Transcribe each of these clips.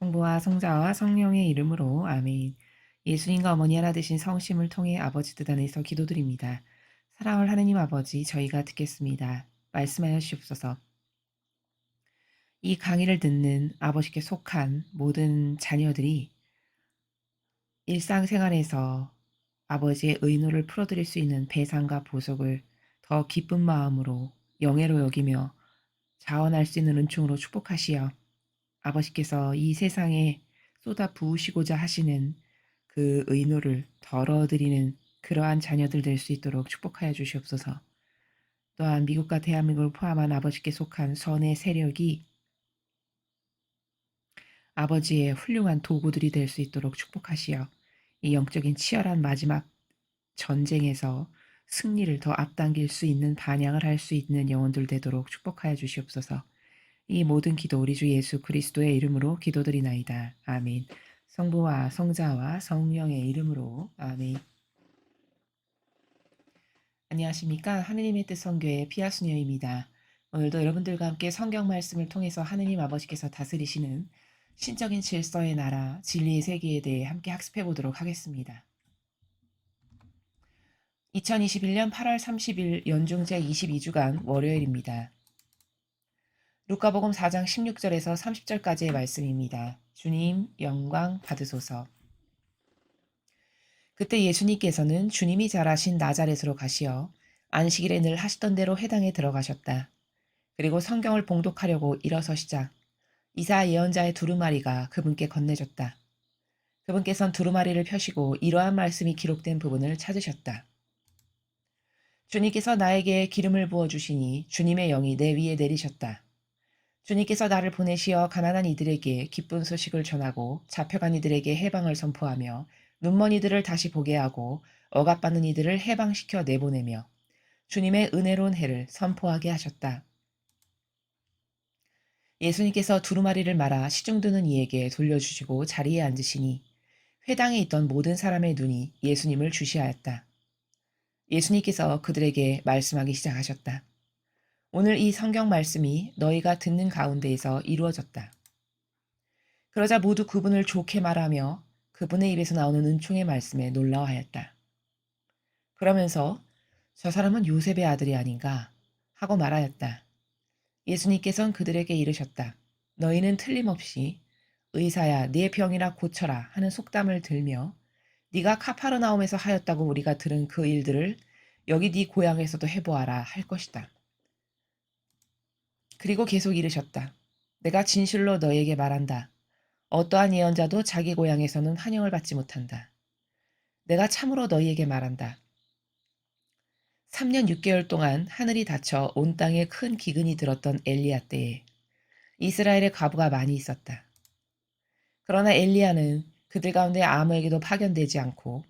성부와 성자와 성령의 이름으로 아멘. 예수님과 어머니 하나 되신 성심을 통해 아버지 뜻 안에서 기도드립니다. 사랑을 하느님 아버지, 저희가 듣겠습니다. 말씀하여 주옵소서. 이 강의를 듣는 아버지께 속한 모든 자녀들이 일상생활에서 아버지의 의노를 풀어드릴 수 있는 배상과 보석을 더 기쁜 마음으로 영예로 여기며 자원할 수 있는 은총으로 축복하시어 아버지께서 이 세상에 쏟아 부으시고자 하시는 그 의노를 덜어드리는 그러한 자녀들 될 수 있도록 축복하여 주시옵소서. 또한 미국과 대한민국을 포함한 아버지께 속한 선의 세력이 아버지의 훌륭한 도구들이 될 수 있도록 축복하시어 이 영적인 치열한 마지막 전쟁에서 승리를 더 앞당길 수 있는 반향을 할 수 있는 영혼들 되도록 축복하여 주시옵소서. 이 모든 기도 우리 주 예수 그리스도의 이름으로 기도드리나이다. 아멘. 성부와 성자와 성령의 이름으로 아멘. 안녕하십니까. 하느님의 뜻 선교의 피아수녀입니다. 오늘도 여러분들과 함께 성경 말씀을 통해서 하느님 아버지께서 다스리시는 신적인 질서의 나라, 진리의 세계에 대해 함께 학습해 보도록 하겠습니다. 2021년 8월 30일 연중제 22주간 월요일입니다. 루카복음 4장 16절에서 30절까지의 말씀입니다. 주님 영광 받으소서. 그때 예수님께서는 주님이 자라신 나자렛으로 가시어 안식일에 늘 하시던 대로 회당에 들어가셨다. 그리고 성경을 봉독하려고 일어서시자 이사 예언자의 두루마리가 그분께 건네졌다. 그분께선 두루마리를 펴시고 이러한 말씀이 기록된 부분을 찾으셨다. 주님께서 나에게 기름을 부어주시니 주님의 영이 내 위에 내리셨다. 주님께서 나를 보내시어 가난한 이들에게 기쁜 소식을 전하고 잡혀간 이들에게 해방을 선포하며 눈먼 이들을 다시 보게 하고 억압받는 이들을 해방시켜 내보내며 주님의 은혜로운 해를 선포하게 하셨다. 예수님께서 두루마리를 말아 시중드는 이에게 돌려주시고 자리에 앉으시니 회당에 있던 모든 사람의 눈이 예수님을 주시하였다. 예수님께서 그들에게 말씀하기 시작하셨다. 오늘 이 성경 말씀이 너희가 듣는 가운데에서 이루어졌다. 그러자 모두 그분을 좋게 말하며 그분의 입에서 나오는 은총의 말씀에 놀라워하였다. 그러면서 저 사람은 요셉의 아들이 아닌가 하고 말하였다. 예수님께서는 그들에게 이르셨다. 너희는 틀림없이 의사야 네 병이나 고쳐라 하는 속담을 들며 네가 카파르나움에서 하였다고 우리가 들은 그 일들을 여기 네 고향에서도 해보아라 할 것이다. 그리고 계속 이르셨다. 내가 진실로 너희에게 말한다. 어떠한 예언자도 자기 고향에서는 환영을 받지 못한다. 내가 참으로 너희에게 말한다. 3년 6개월 동안 하늘이 닫혀 온 땅에 큰 기근이 들었던 엘리야 때에 이스라엘의 과부가 많이 있었다. 그러나 엘리야는 그들 가운데 아무에게도 파견되지 않고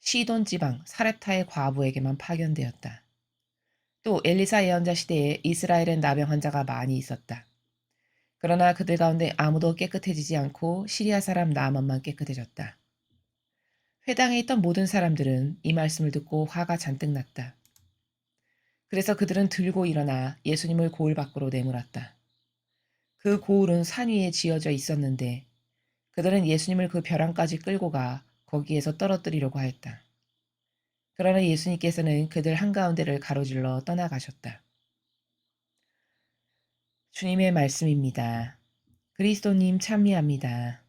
시돈 지방 사렙타의 과부에게만 파견되었다. 또 엘리사 예언자 시대에 이스라엘엔 나병 환자가 많이 있었다. 그러나 그들 가운데 아무도 깨끗해지지 않고 시리아 사람 나아만만 깨끗해졌다. 회당에 있던 모든 사람들은 이 말씀을 듣고 화가 잔뜩 났다. 그래서 그들은 들고 일어나 예수님을 고을 밖으로 내몰았다. 그 고을은 산 위에 지어져 있었는데 그들은 예수님을 그 벼랑까지 끌고 가 거기에서 떨어뜨리려고 하였다. 그러나 예수님께서는 그들 한가운데를 가로질러 떠나가셨다. 주님의 말씀입니다. 그리스도님 찬미합니다.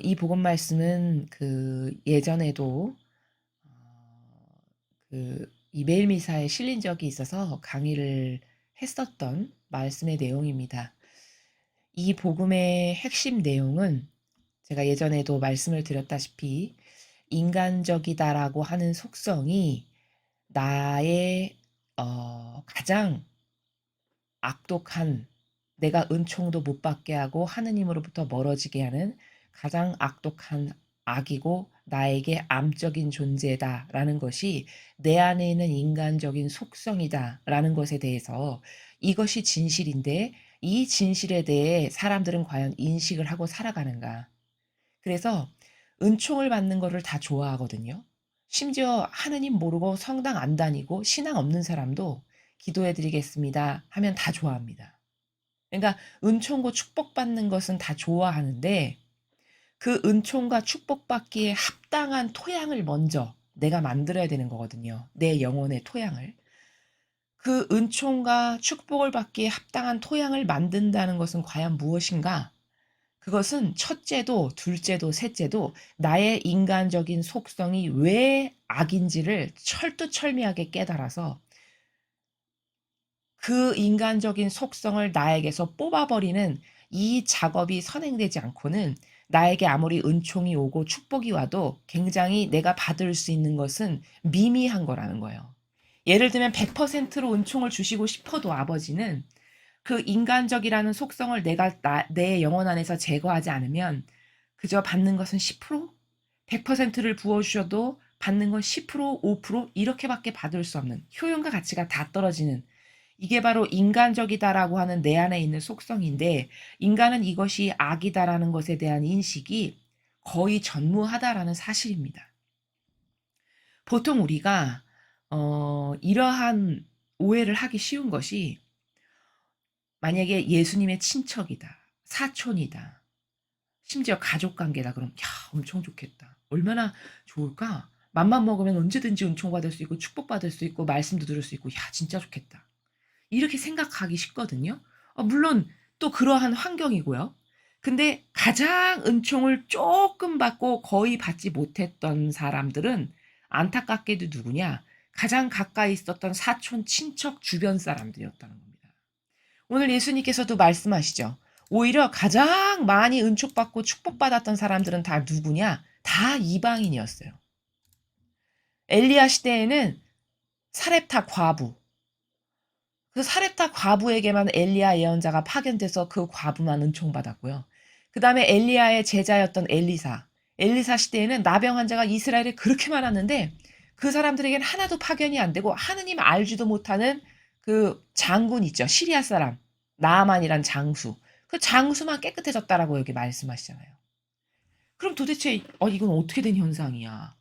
이 복음 말씀은 그 예전에도 그 이메일 미사에 실린 적이 있어서 강의를 했었던 말씀의 내용입니다. 이 복음의 핵심 내용은 제가 예전에도 말씀을 드렸다시피 인간적이다라고 하는 속성이 나의 가장 악독한 내가 은총도 못 받게 하고 하느님으로부터 멀어지게 하는 가장 악독한 악이고 나에게 암적인 존재다라는 것이 내 안에 있는 인간적인 속성이다라는 것에 대해서 이것이 진실인데 이 진실에 대해 사람들은 과연 인식을 하고 살아가는가. 그래서 은총을 받는 거를 다 좋아하거든요. 심지어 하느님 모르고 성당 안 다니고 신앙 없는 사람도 기도해 드리겠습니다 하면 다 좋아합니다. 그러니까 은총고 축복받는 것은 다 좋아하는데 그 은총과 축복받기에 합당한 토양을 먼저 내가 만들어야 되는 거거든요. 내 영혼의 토양을. 그 은총과 축복을 받기에 합당한 토양을 만든다는 것은 과연 무엇인가? 그것은 첫째도 둘째도 셋째도 나의 인간적인 속성이 왜 악인지를 철두철미하게 깨달아서 그 인간적인 속성을 나에게서 뽑아버리는 이 작업이 선행되지 않고는 나에게 아무리 은총이 오고 축복이 와도 굉장히 내가 받을 수 있는 것은 미미한 거라는 거예요. 예를 들면 100%로 은총을 주시고 싶어도 아버지는 그 인간적이라는 속성을 내 영혼 안에서 제거하지 않으면 그저 받는 것은 10%? 100%를 부어주셔도 받는 건 10%, 5% 이렇게밖에 받을 수 없는 효용과 가치가 다 떨어지는 이게 바로 인간적이다라고 하는 내 안에 있는 속성인데 인간은 이것이 악이다라는 것에 대한 인식이 거의 전무하다라는 사실입니다. 보통 우리가 이러한 오해를 하기 쉬운 것이 만약에 예수님의 친척이다, 사촌이다, 심지어 가족 관계다 그럼 야 엄청 좋겠다. 얼마나 좋을까? 맘만 먹으면 언제든지 은총받을 수 있고 축복받을 수 있고 말씀도 들을 수 있고 야 진짜 좋겠다. 이렇게 생각하기 쉽거든요. 물론 또 그러한 환경이고요. 근데 가장 은총을 조금 받고 거의 받지 못했던 사람들은 안타깝게도 누구냐? 가장 가까이 있었던 사촌, 친척, 주변 사람들이었다는 겁니다. 오늘 예수님께서도 말씀하시죠. 오히려 가장 많이 은총받고 축복받았던 사람들은 다 누구냐? 다 이방인이었어요. 엘리야 시대에는 사렙타 과부, 그 사렙타 과부에게만 엘리야 예언자가 파견돼서 그 과부만 은총받았고요. 그 다음에 엘리야의 제자였던 엘리사 시대에는 나병 환자가 이스라엘에 그렇게 많았는데 그 사람들에게는 하나도 파견이 안 되고 하느님 알지도 못하는 그 장군 있죠. 시리아 사람 나아만이란 장수. 그 장수만 깨끗해졌다라고 여기 말씀하시잖아요. 그럼 도대체 이건 어떻게 된 현상이야?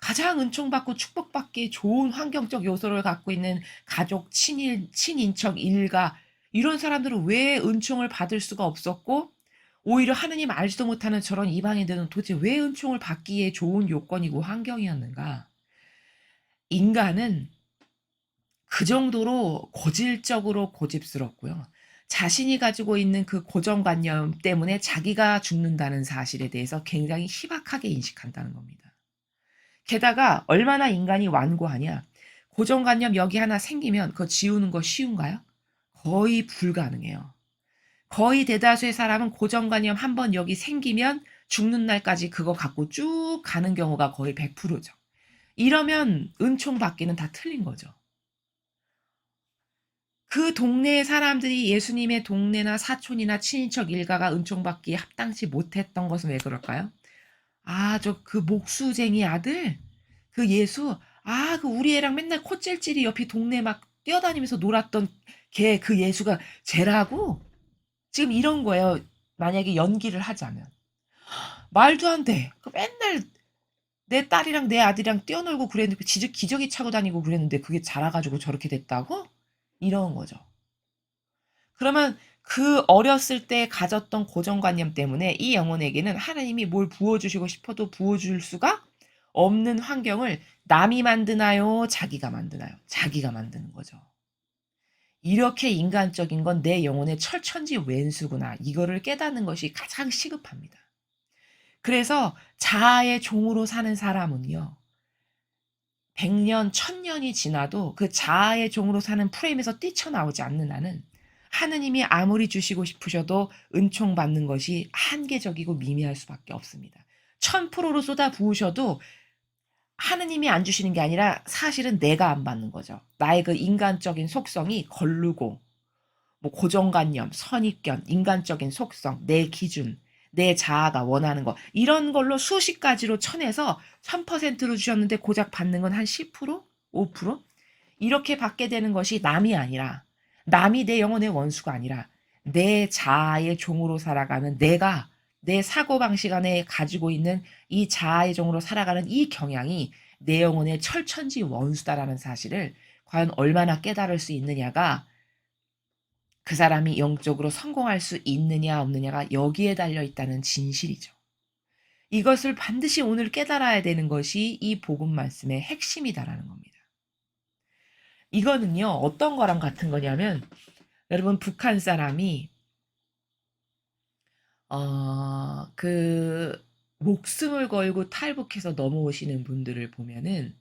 가장 은총받고 축복받기에 좋은 환경적 요소를 갖고 있는 가족, 친인척, 일가 이런 사람들은 왜 은총을 받을 수가 없었고 오히려 하느님 알지도 못하는 저런 이방인들은 도대체 왜 은총을 받기에 좋은 요건이고 환경이었는가? 인간은 그 정도로 고질적으로 고집스럽고요. 자신이 가지고 있는 그 고정관념 때문에 자기가 죽는다는 사실에 대해서 굉장히 희박하게 인식한다는 겁니다. 게다가 얼마나 인간이 완고하냐. 고정관념 여기 하나 생기면 그거 지우는 거 쉬운가요? 거의 불가능해요. 거의 대다수의 사람은 고정관념 한번 여기 생기면 죽는 날까지 그거 갖고 쭉 가는 경우가 거의 100%죠. 이러면 은총 받기는 다 틀린 거죠. 그 동네의 사람들이 예수님의 동네나 사촌이나 친인척 일가가 은총 받기에 합당치 못했던 것은 왜 그럴까요? 그 목수쟁이 아들? 그 예수? 그 우리 애랑 맨날 콧질질이 옆에 동네 막 뛰어다니면서 놀았던 걔 그 예수가 쟤라고? 지금 이런 거예요. 만약에 연기를 하자면. 말도 안 돼. 그 맨날 내 딸이랑 내 아들이랑 뛰어놀고 그랬는데 기저귀 차고 다니고 그랬는데 그게 자라가지고 저렇게 됐다고? 이런 거죠. 그러면 그 어렸을 때 가졌던 고정관념 때문에 이 영혼에게는 하나님이 뭘 부어주시고 싶어도 부어줄 수가 없는 환경을 남이 만드나요? 자기가 만드나요? 자기가 만드는 거죠. 이렇게 인간적인 건 내 영혼의 철천지 왼수구나. 이거를 깨닫는 것이 가장 시급합니다. 그래서 자아의 종으로 사는 사람은요. 100년, 1000년이 지나도 그 자아의 종으로 사는 프레임에서 뛰쳐나오지 않는 한은 하느님이 아무리 주시고 싶으셔도 은총 받는 것이 한계적이고 미미할 수밖에 없습니다. 1000%로 쏟아 부으셔도 하느님이 안 주시는 게 아니라 사실은 내가 안 받는 거죠. 나의 그 인간적인 속성이 거르고 뭐 고정관념, 선입견, 인간적인 속성, 내 기준, 내 자아가 원하는 거 이런 걸로 수십 가지로 쳐내서 1000%로 주셨는데 고작 받는 건 한 10%? 5%? 이렇게 받게 되는 것이 남이 아니라 남이 내 영혼의 원수가 아니라 내 자아의 종으로 살아가는 내가 내 사고방식 안에 가지고 있는 이 자아의 종으로 살아가는 이 경향이 내 영혼의 철천지 원수다라는 사실을 과연 얼마나 깨달을 수 있느냐가 그 사람이 영적으로 성공할 수 있느냐 없느냐가 여기에 달려 있다는 진실이죠. 이것을 반드시 오늘 깨달아야 되는 것이 이 복음 말씀의 핵심이다라는 겁니다. 이거는요, 어떤 거랑 같은 거냐면, 여러분, 북한 사람이, 목숨을 걸고 탈북해서 넘어오시는 분들을 보면은,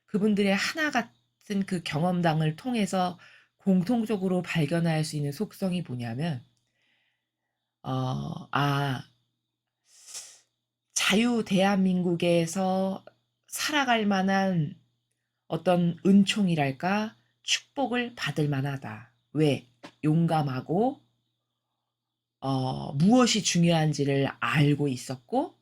그분들의 하나 같은 그 경험담을 통해서 공통적으로 발견할 수 있는 속성이 뭐냐면, 어, 아, 자유 대한민국에서 살아갈 만한 어떤 은총이랄까? 축복을 받을 만하다. 왜? 용감하고 무엇이 중요한지를 알고 있었고,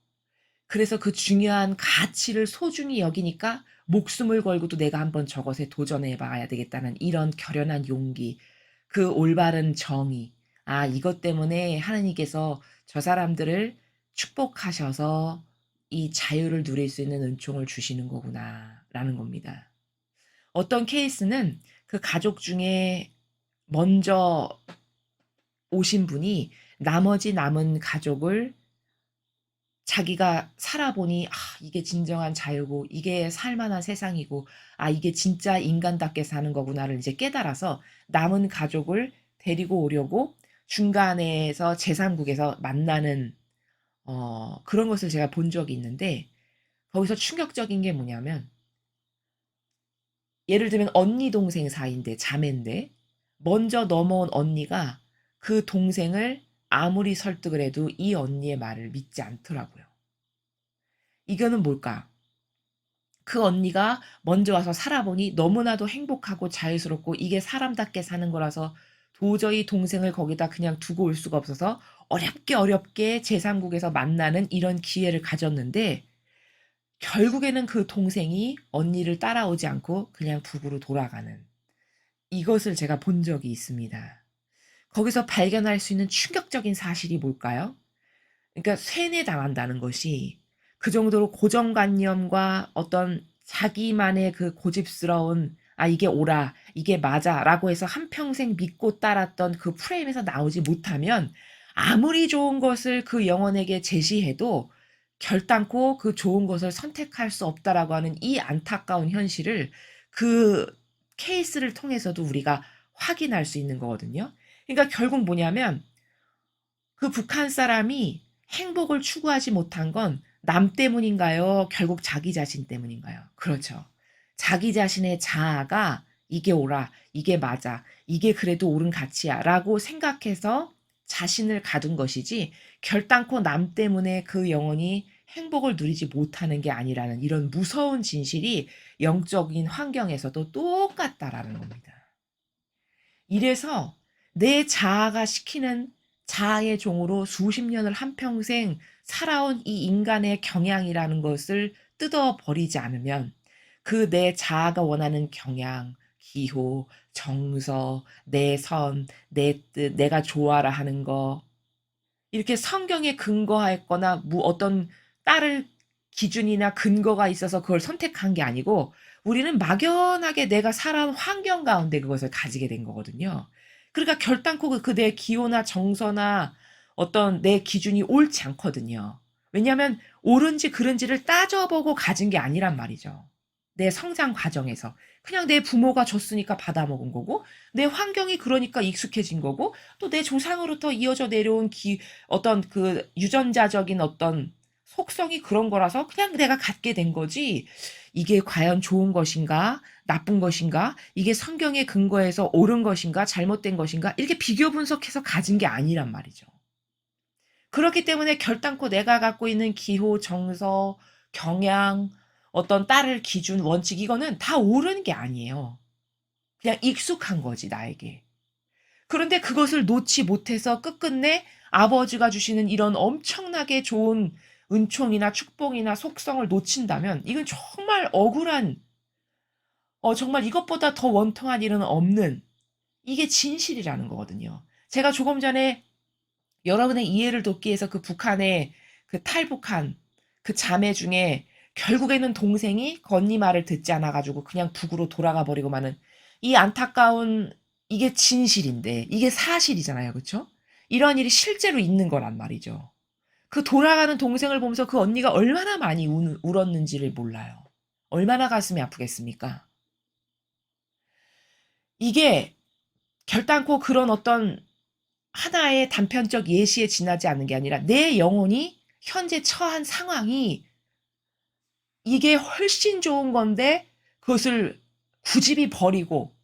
그래서 그 중요한 가치를 소중히 여기니까 목숨을 걸고도 내가 한번 저것에 도전해 봐야 되겠다는 이런 결연한 용기, 그 올바른 정의. 이것 때문에 하나님께서 저 사람들을 축복하셔서 이 자유를 누릴 수 있는 은총을 주시는 거구나라는 겁니다. 어떤 케이스는 그 가족 중에 먼저 오신 분이 나머지 남은 가족을 자기가 살아보니 이게 진정한 자유고 이게 살만한 세상이고 이게 진짜 인간답게 사는 거구나를 이제 깨달아서 남은 가족을 데리고 오려고 중간에서 제3국에서 만나는 그런 것을 제가 본 적이 있는데 거기서 충격적인 게 뭐냐면 예를 들면 언니 동생 사이인데 자매인데 먼저 넘어온 언니가 그 동생을 아무리 설득을 해도 이 언니의 말을 믿지 않더라고요. 이거는 뭘까? 그 언니가 먼저 와서 살아보니 너무나도 행복하고 자유스럽고 이게 사람답게 사는 거라서 도저히 동생을 거기다 그냥 두고 올 수가 없어서 어렵게 제3국에서 만나는 이런 기회를 가졌는데 결국에는 그 동생이 언니를 따라오지 않고 그냥 북으로 돌아가는 이것을 제가 본 적이 있습니다. 거기서 발견할 수 있는 충격적인 사실이 뭘까요? 그러니까 세뇌당한다는 것이 그 정도로 고정관념과 어떤 자기만의 그 고집스러운 이게 옳아, 이게 맞아 라고 해서 한평생 믿고 따랐던 그 프레임에서 나오지 못하면 아무리 좋은 것을 그 영혼에게 제시해도 결단코 그 좋은 것을 선택할 수 없다라고 하는 이 안타까운 현실을 그 케이스를 통해서도 우리가 확인할 수 있는 거거든요. 그러니까 결국 뭐냐면 그 북한 사람이 행복을 추구하지 못한 건 남 때문인가요? 결국 자기 자신 때문인가요? 그렇죠. 자기 자신의 자아가 이게 옳아, 이게 맞아, 이게 그래도 옳은 가치야 라고 생각해서 자신을 가둔 것이지 결단코 남 때문에 그 영혼이 행복을 누리지 못하는 게 아니라는 이런 무서운 진실이 영적인 환경에서도 똑같다라는 겁니다. 이래서 내 자아가 시키는 자아의 종으로 수십 년을 한평생 살아온 이 인간의 경향이라는 것을 뜯어버리지 않으면 그 내 자아가 원하는 경향, 기호, 정서, 내 선, 내 뜻, 내가 좋아라 하는 거 이렇게 성경에 근거했거나 어떤 따를 기준이나 근거가 있어서 그걸 선택한 게 아니고 우리는 막연하게 내가 살아온 환경 가운데 그것을 가지게 된 거거든요. 그러니까 결단코 그 내 기호나 정서나 어떤 내 기준이 옳지 않거든요. 왜냐하면 옳은지 그른지를 따져보고 가진 게 아니란 말이죠. 내 성장 과정에서. 그냥 내 부모가 줬으니까 받아먹은 거고 내 환경이 그러니까 익숙해진 거고 또 내 조상으로부터 이어져 내려온 어떤 그 유전자적인 어떤 속성이 그런 거라서 그냥 내가 갖게 된 거지 이게 과연 좋은 것인가 나쁜 것인가 이게 성경에 근거해서 옳은 것인가 잘못된 것인가 이렇게 비교 분석해서 가진 게 아니란 말이죠. 그렇기 때문에 결단코 내가 갖고 있는 기호, 정서, 경향, 어떤 따를 기준, 원칙 이거는 다 옳은 게 아니에요. 그냥 익숙한 거지 나에게. 그런데 그것을 놓지 못해서 끝끝내 아버지가 주시는 이런 엄청나게 좋은 은총이나 축복이나 속성을 놓친다면 이건 정말 억울한 정말 이것보다 더 원통한 일은 없는 이게 진실이라는 거거든요. 제가 조금 전에 여러분의 이해를 돕기 위해서 그 북한의 그 탈북한 그 자매 중에 결국에는 동생이 그 언니 말을 듣지 않아 가지고 그냥 북으로 돌아가 버리고 마는 이 안타까운 이게 진실인데 이게 사실이잖아요. 그쵸? 이런 일이 실제로 있는 거란 말이죠. 그 돌아가는 동생을 보면서 그 언니가 얼마나 많이 울었는지를 몰라요. 얼마나 가슴이 아프겠습니까? 이게 결단코 그런 어떤 하나의 단편적 예시에 지나지 않는 게 아니라 내 영혼이 현재 처한 상황이 이게 훨씬 좋은 건데 그것을 굳이 버리고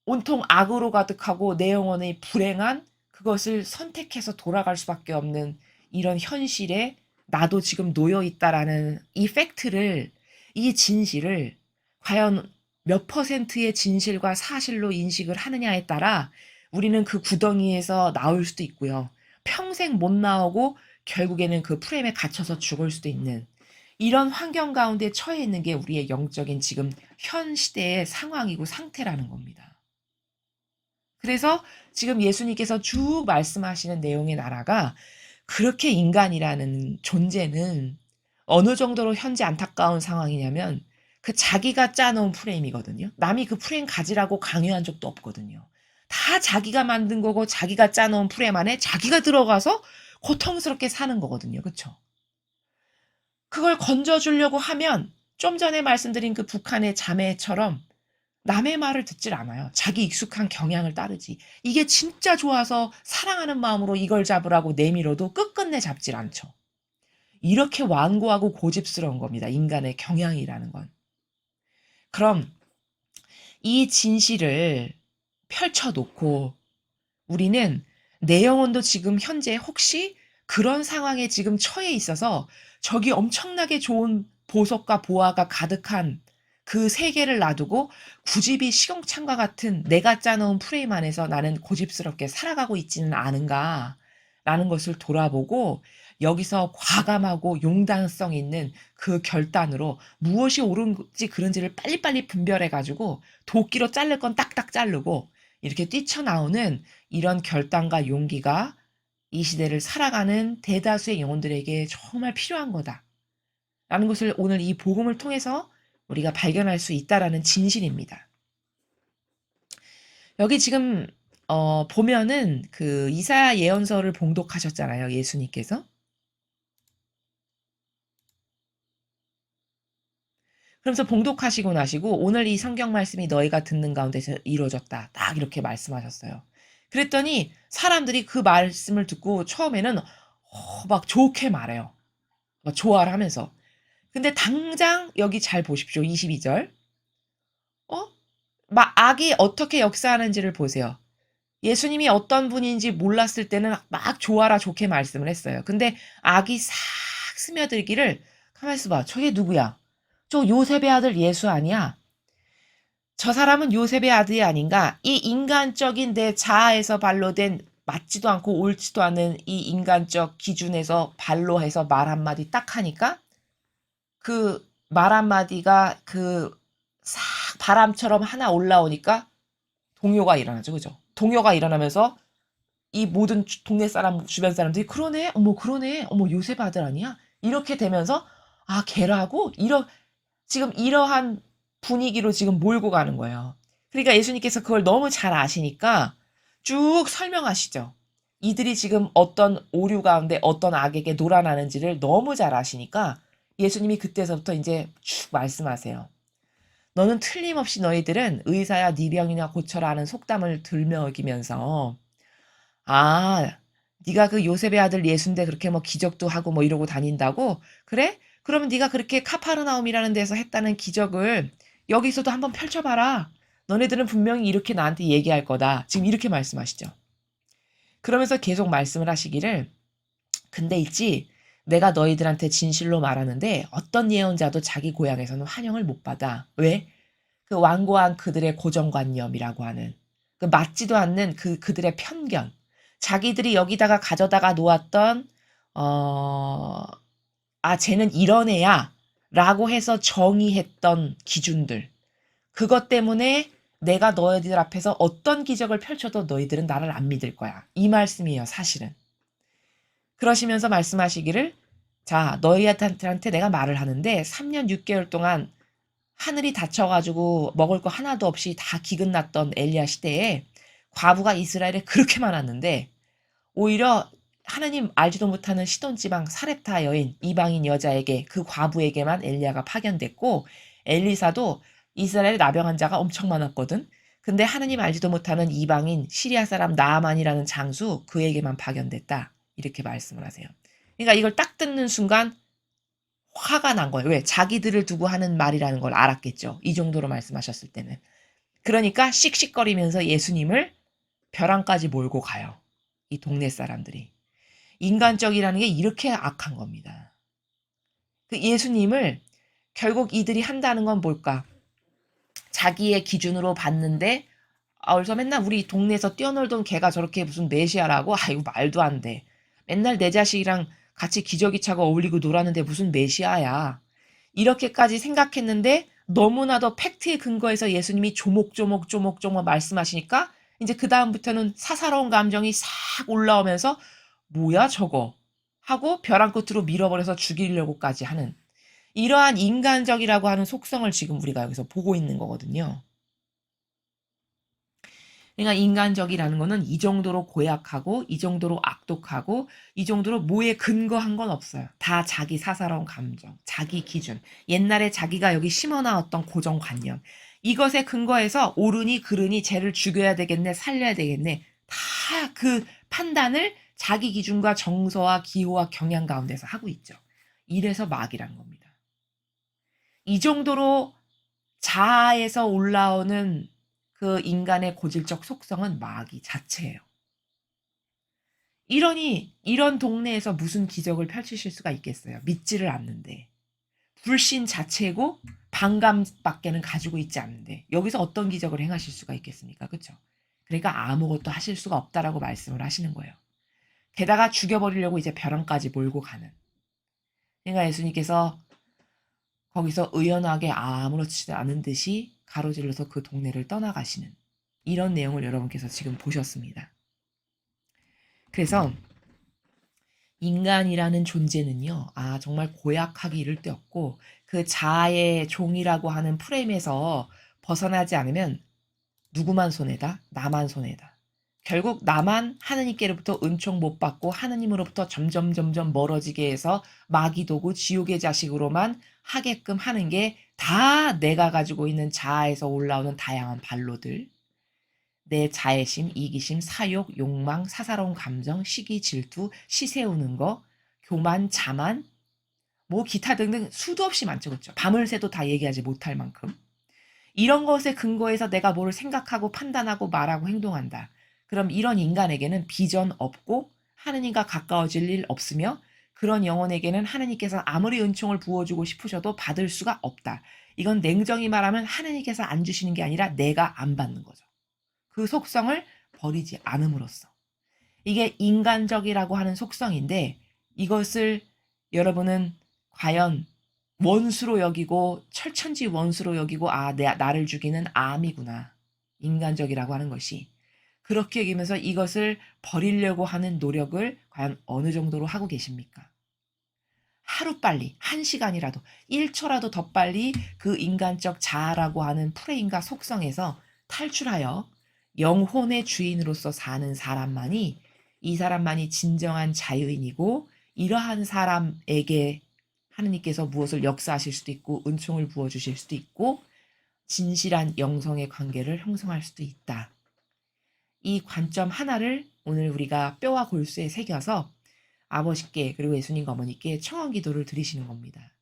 온통 악으로 가득하고 내 영혼의 불행한 그것을 선택해서 돌아갈 수밖에 없는 이런 현실에 나도 지금 놓여 있다라는 이 팩트를, 이 진실을 과연 몇 퍼센트의 진실과 사실로 인식을 하느냐에 따라 우리는 그 구덩이에서 나올 수도 있고요. 평생 못 나오고 결국에는 그 프레임에 갇혀서 죽을 수도 있는 이런 환경 가운데 처해 있는 게 우리의 영적인 지금 현 시대의 상황이고 상태라는 겁니다. 그래서 지금 예수님께서 쭉 말씀하시는 내용의 나라가 그렇게 인간이라는 존재는 어느 정도로 현재 안타까운 상황이냐면 그 자기가 짜놓은 프레임이거든요. 남이 그 프레임 가지라고 강요한 적도 없거든요. 다 자기가 만든 거고 자기가 짜놓은 프레임 안에 자기가 들어가서 고통스럽게 사는 거거든요. 그쵸? 그걸 건져주려고 하면 좀 전에 말씀드린 그 북한의 자매처럼 남의 말을 듣질 않아요. 자기 익숙한 경향을 따르지. 이게 진짜 좋아서 사랑하는 마음으로 이걸 잡으라고 내밀어도 끝끝내 잡질 않죠. 이렇게 완고하고 고집스러운 겁니다. 인간의 경향이라는 건. 그럼 이 진실을 펼쳐놓고 우리는 내 영혼도 지금 현재 혹시 그런 상황에 지금 처해 있어서 저기 엄청나게 좋은 보석과 보화가 가득한 그 세계를 놔두고 구집이 시궁창과 같은 내가 짜놓은 프레임 안에서 나는 고집스럽게 살아가고 있지는 않은가라는 것을 돌아보고 여기서 과감하고 용단성 있는 그 결단으로 무엇이 옳은지 그른지를 빨리빨리 분별해가지고 도끼로 자를 건 딱딱 자르고 이렇게 뛰쳐나오는 이런 결단과 용기가 이 시대를 살아가는 대다수의 영혼들에게 정말 필요한 거다. 라는 것을 오늘 이 복음을 통해서 우리가 발견할 수 있다라는 진실입니다. 여기 지금 보면은 그 이사야 예언서를 봉독하셨잖아요. 예수님께서. 그러면서 봉독하시고 나시고 오늘 이 성경 말씀이 너희가 듣는 가운데서 이루어졌다. 딱 이렇게 말씀하셨어요. 그랬더니 사람들이 그 말씀을 듣고 처음에는 막 좋게 말해요. 막 좋아를 하면서. 근데 당장 여기 잘 보십시오. 22절. 어? 막 악이 어떻게 역사하는지를 보세요. 예수님이 어떤 분인지 몰랐을 때는 막 좋아라 좋게 말씀을 했어요. 근데 악이 싹 스며들기를 가만히 있어봐. 저게 누구야? 저 요셉의 아들 예수 아니야? 저 사람은 요셉의 아들이 아닌가? 이 인간적인 내 자아에서 발로된 맞지도 않고 옳지도 않은 이 인간적 기준에서 발로 해서 말 한마디 딱 하니까 그 말 한마디가 그 싹 바람처럼 하나 올라오니까 동요가 일어나죠. 그죠? 동요가 일어나면서 이 모든 동네 사람, 주변 사람들이 그러네, 어머, 그러네, 어머, 요셉 아들 아니야? 이렇게 되면서, 아, 걔라고? 지금 이러한 분위기로 지금 몰고 가는 거예요. 그러니까 예수님께서 그걸 너무 잘 아시니까 쭉 설명하시죠. 이들이 지금 어떤 오류 가운데 어떤 악에게 놀아나는지를 너무 잘 아시니까 예수님이 그때서부터 이제 쭉 말씀하세요. 너는 틀림없이 너희들은 의사야 네 병이나 고쳐라 하는 속담을 들먹이면서 아, 네가 그 요셉의 아들 예수인데 그렇게 뭐 기적도 하고 뭐 이러고 다닌다고? 그래? 그러면 네가 그렇게 카파르나움이라는 데서 했다는 기적을 여기서도 한번 펼쳐봐라. 너네들은 분명히 이렇게 나한테 얘기할 거다. 지금 이렇게 말씀하시죠. 그러면서 계속 말씀을 하시기를 근데 있지 내가 너희들한테 진실로 말하는데 어떤 예언자도 자기 고향에서는 환영을 못 받아. 왜? 그 완고한 그들의 고정관념이라고 하는 그 맞지도 않는 그들의 편견. 자기들이 여기다가 가져다가 놓았던 쟤는 이런 애야 라고 해서 정의했던 기준들. 그것 때문에 내가 너희들 앞에서 어떤 기적을 펼쳐도 너희들은 나를 안 믿을 거야. 이 말씀이에요, 사실은. 그러시면서 말씀하시기를 자, 너희한테 내가 말을 하는데 3년 6개월 동안 하늘이 닫혀가지고 먹을 거 하나도 없이 다 기근 났던 엘리야 시대에 과부가 이스라엘에 그렇게 많았는데 오히려 하느님 알지도 못하는 시돈 지방 사렙타 여인 이방인 여자에게 그 과부에게만 엘리야가 파견됐고 엘리사도 이스라엘에 나병 환자가 엄청 많았거든. 근데 하느님 알지도 못하는 이방인 시리아 사람 나아만이라는 장수 그에게만 파견됐다. 이렇게 말씀을 하세요. 그러니까 이걸 딱 듣는 순간 화가 난 거예요. 왜? 자기들을 두고 하는 말이라는 걸 알았겠죠. 이 정도로 말씀하셨을 때는. 그러니까 씩씩거리면서 예수님을 벼랑까지 몰고 가요. 이 동네 사람들이. 인간적이라는 게 이렇게 악한 겁니다. 그 예수님을 결국 이들이 한다는 건 뭘까? 자기의 기준으로 봤는데 그래서 맨날 우리 동네에서 뛰어놀던 걔가 저렇게 무슨 메시아라고? 이거 말도 안 돼. 맨날 내 자식이랑 같이 기저귀 차고 어울리고 놀았는데 무슨 메시아야. 이렇게까지 생각했는데 너무나도 팩트에 근거해서 예수님이 조목조목 말씀하시니까 이제 그다음부터는 사사로운 감정이 싹 올라오면서 뭐야 저거 하고 벼랑 끝으로 밀어버려서 죽이려고까지 하는 이러한 인간적이라고 하는 속성을 지금 우리가 여기서 보고 있는 거거든요. 그러니까 인간적이라는 거는 이 정도로 고약하고 이 정도로 악독하고 이 정도로 뭐에 근거한 건 없어요. 다 자기 사사로운 감정, 자기 기준, 옛날에 자기가 여기 심어놨던 고정관념 이것에 근거해서 옳으니 그르니 쟤를 죽여야 되겠네 살려야 되겠네 다 그 판단을 자기 기준과 정서와 기호와 경향 가운데서 하고 있죠. 이래서 마귀란 겁니다. 이 정도로 자아에서 올라오는 그 인간의 고질적 속성은 마귀 자체예요. 이러니 이런 동네에서 무슨 기적을 펼치실 수가 있겠어요. 믿지를 않는데. 불신 자체고 반감밖에는 가지고 있지 않는데 여기서 어떤 기적을 행하실 수가 있겠습니까? 그렇죠? 그러니까 아무것도 하실 수가 없다라고 말씀을 하시는 거예요. 게다가 죽여버리려고 이제 벼랑까지 몰고 가는. 그러니까 예수님께서 거기서 의연하게 아무렇지 않은 듯이 가로질러서 그 동네를 떠나가시는 이런 내용을 여러분께서 지금 보셨습니다. 그래서 인간이라는 존재는요, 정말 고약하기 이를 데 없고 그 자아의 종이라고 하는 프레임에서 벗어나지 않으면 누구만 손해다? 나만 손해다. 결국 나만 하느님께로부터 은총 못 받고 하느님으로부터 점점 멀어지게 해서 마귀도구 지옥의 자식으로만 하게끔 하는 게 다 내가 가지고 있는 자아에서 올라오는 다양한 반로들. 내 자애심, 이기심, 사욕, 욕망, 사사로운 감정, 시기, 질투, 시세우는 거, 교만, 자만, 뭐 기타 등등 수도 없이 많죠. 그렇죠? 밤을 새도 다 얘기하지 못할 만큼. 이런 것에 근거해서 내가 뭐를 생각하고 판단하고 말하고 행동한다. 그럼 이런 인간에게는 비전 없고 하느님과 가까워질 일 없으며 그런 영혼에게는 하느님께서 아무리 은총을 부어주고 싶으셔도 받을 수가 없다. 이건 냉정히 말하면 하느님께서 안 주시는 게 아니라 내가 안 받는 거죠. 그 속성을 버리지 않음으로써. 이게 인간적이라고 하는 속성인데 이것을 여러분은 과연 원수로 여기고 철천지 원수로 여기고 나를 죽이는 암이구나. 인간적이라고 하는 것이. 그렇게 여기면서 이것을 버리려고 하는 노력을 과연 어느 정도로 하고 계십니까? 하루빨리, 1시간이라도, 1초라도 더 빨리 그 인간적 자아라고 하는 프레임과 속성에서 탈출하여 영혼의 주인으로서 사는 사람만이 이 사람만이 진정한 자유인이고 이러한 사람에게 하느님께서 무엇을 역사하실 수도 있고 은총을 부어주실 수도 있고 진실한 영성의 관계를 형성할 수도 있다. 이 관점 하나를 오늘 우리가 뼈와 골수에 새겨서 아버지께 그리고 예수님과 어머니께 청원 기도를 드리시는 겁니다.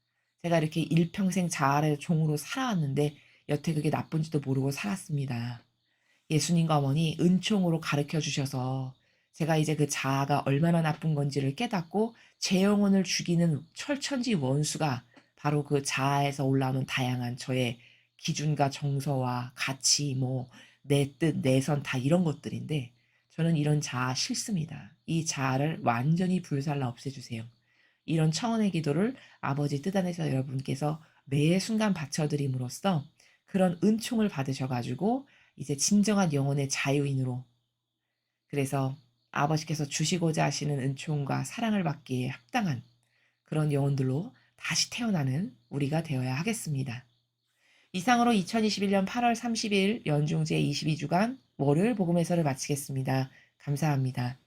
제가 이렇게 일평생 자아의 종으로 살아왔는데 여태 그게 나쁜지도 모르고 살았습니다. 예수님과 어머니 은총으로 가르쳐 주셔서 제가 이제 그 자아가 얼마나 나쁜 건지를 깨닫고 제 영혼을 죽이는 철천지 원수가 바로 그 자아에서 올라오는 다양한 저의 기준과 정서와 가치, 내 뜻, 내 선 다 이런 것들인데 저는 이런 자아 싫습니다. 이 자아를 완전히 불살라 없애주세요. 이런 청원의 기도를 아버지 뜻 안에서 여러분께서 매 순간 바쳐드림으로써 그런 은총을 받으셔가지고 이제 진정한 영혼의 자유인으로 그래서 아버지께서 주시고자 하시는 은총과 사랑을 받기에 합당한 그런 영혼들로 다시 태어나는 우리가 되어야 하겠습니다. 이상으로 2021년 8월 30일 연중 제22주간 월요일 복음 해설을 마치겠습니다. 감사합니다.